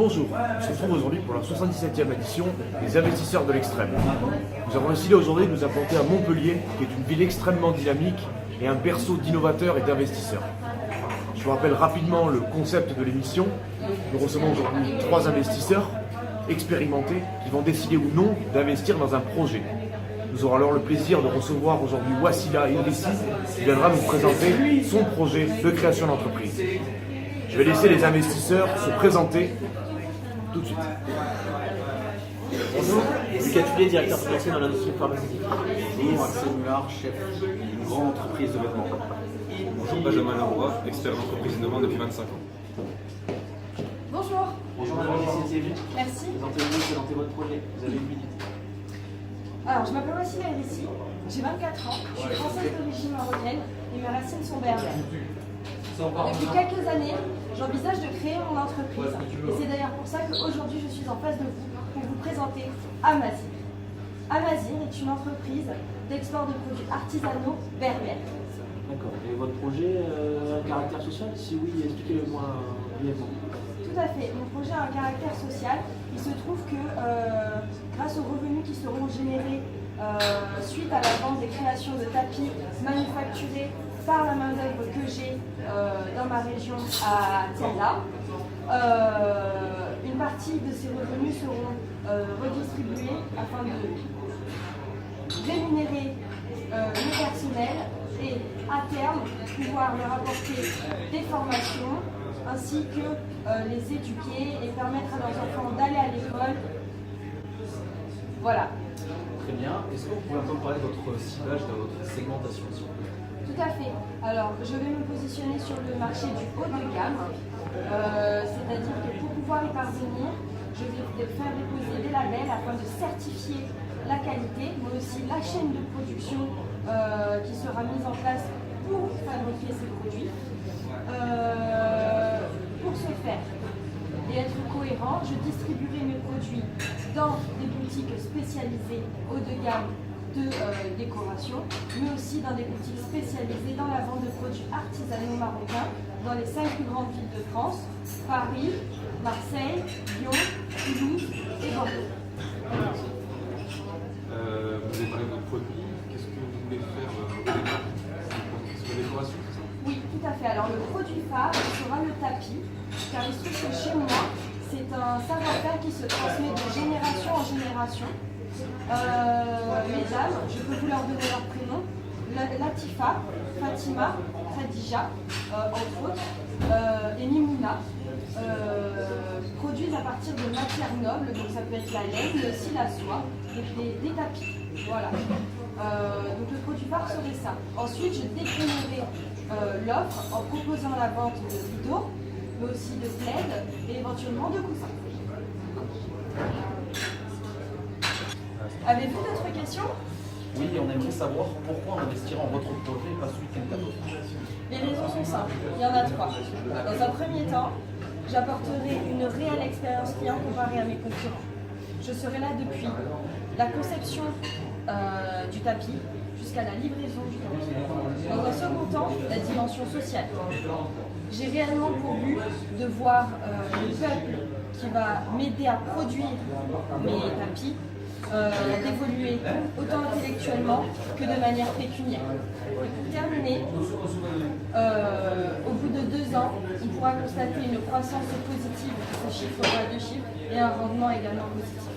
Bonjour, on se retrouve aujourd'hui pour la 77e édition des investisseurs de l'extrême. Nous avons décidé aujourd'hui de nous implanter à Montpellier, qui est une ville extrêmement dynamique et un berceau d'innovateurs et d'investisseurs. Je vous rappelle rapidement le concept de l'émission. Nous recevons aujourd'hui 3 investisseurs expérimentés qui vont décider ou non d'investir dans un projet. Nous aurons alors le plaisir de recevoir aujourd'hui Wassila Idrissi qui viendra nous présenter son projet de création d'entreprise. Je vais laisser les investisseurs se présenter tout de suite. Bonjour, Lucas Tullier, directeur financier dans l'industrie pharmaceutique. Bonjour, Axel Mullard, chef d'une grande entreprise de vêtements. Bonjour, Benjamin Leroy, expert d'entreprise innovante depuis 25 ans. Bonjour. Bonjour madame Lucie. Merci. Présentez-vous, présentez votre projet. Vous avez 1 minute. Alors, je m'appelle Wassila Idrissi, j'ai 24 ans, je suis française d'origine marocaine et mes racines sont berbères. Depuis quelques années, j'envisage de créer mon entreprise. Et c'est d'ailleurs pour ça qu'aujourd'hui, je suis en face de vous pour vous présenter Amazir. Amazir est une entreprise d'export de produits artisanaux berbères. D'accord. Et votre projet a un caractère social? Si oui, expliquez-le-moi brièvement. Tout à fait. Mon projet a un caractère social. Il se trouve que grâce aux revenus qui seront générés suite à la vente des créations de tapis manufacturés par la main-d'œuvre que j'ai dans ma région à Tiala, une partie de ces revenus seront redistribués afin de rémunérer le personnel et à terme pouvoir leur apporter des formations ainsi que les éduquer et permettre à leurs enfants d'aller à l'école. Voilà. Très bien. Est-ce que vous pouvez un peu me parler de votre ciblage, de votre segmentation, s'il vous plaît? Tout à fait. Alors, je vais me positionner sur le marché du haut de gamme, c'est-à-dire que pour pouvoir y parvenir, je vais faire déposer des labels afin de certifier la qualité, mais aussi la chaîne de production qui sera mise en place pour fabriquer ces produits. Pour ce faire et être cohérent, je distribuerai mes produits dans des boutiques spécialisées haut de gamme de décoration, mais aussi dans des boutiques spécialisées dans la vente de produits artisanaux marocains dans les 5 plus grandes villes de France, Paris, Marseille, Lyon, Toulouse et Bordeaux. Vous avez parlé de votre produit. Qu'est-ce que vous voulez faire au départ? C'est la décoration, c'est ça? Oui, tout à fait. Alors le produit phare sera le tapis, car il se trouve que chez moi, c'est un savoir-faire qui se transmet de génération en génération. Les dames, je peux vous leur donner leur prénom, Latifa, Fatima, Khadija, entre autres, et Mimouna, produisent à partir de matières nobles, donc ça peut être la laine, mais aussi la soie, et des tapis. Voilà. Donc le produit phare serait ça. Ensuite, je déclinerai l'offre en proposant la vente de rideaux, mais aussi de plaids et éventuellement de coussins. Avez-vous d'autres questions? Oui, on aimerait savoir pourquoi investir en votre projet et pas celui de quelqu'un d'autre. Les raisons sont simples, il y en a 3. Dans un premier temps, j'apporterai une réelle expérience client comparée à mes concurrents. Je serai là depuis la conception du tapis jusqu'à la livraison du tapis. Dans un second temps, la dimension sociale. J'ai réellement pour but de voir le peuple qui va m'aider à produire mes tapis d'évoluer autant intellectuellement que de manière pécuniaire. Et pour terminer, au bout de 2 ans, on pourra constater une croissance positive qui se chiffrera à 2 chiffres et un rendement également positif.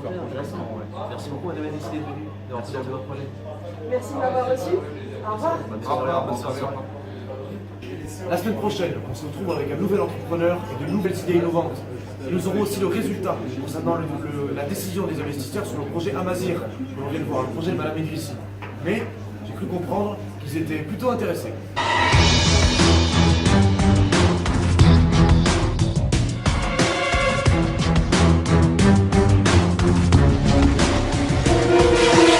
Intéressant. Merci beaucoup madame Lucie d'être venue, d'avoir présenté votre projet. Merci de m'avoir reçu. Au revoir. Au revoir, bonne soirée. La semaine prochaine, on se retrouve avec un nouvel entrepreneur et de nouvelles idées innovantes. Et nous aurons aussi le résultat concernant la décision des investisseurs sur le projet Amazir, que l'on vient de voir, le projet de Madame Idrissi. Mais j'ai cru comprendre qu'ils étaient plutôt intéressés.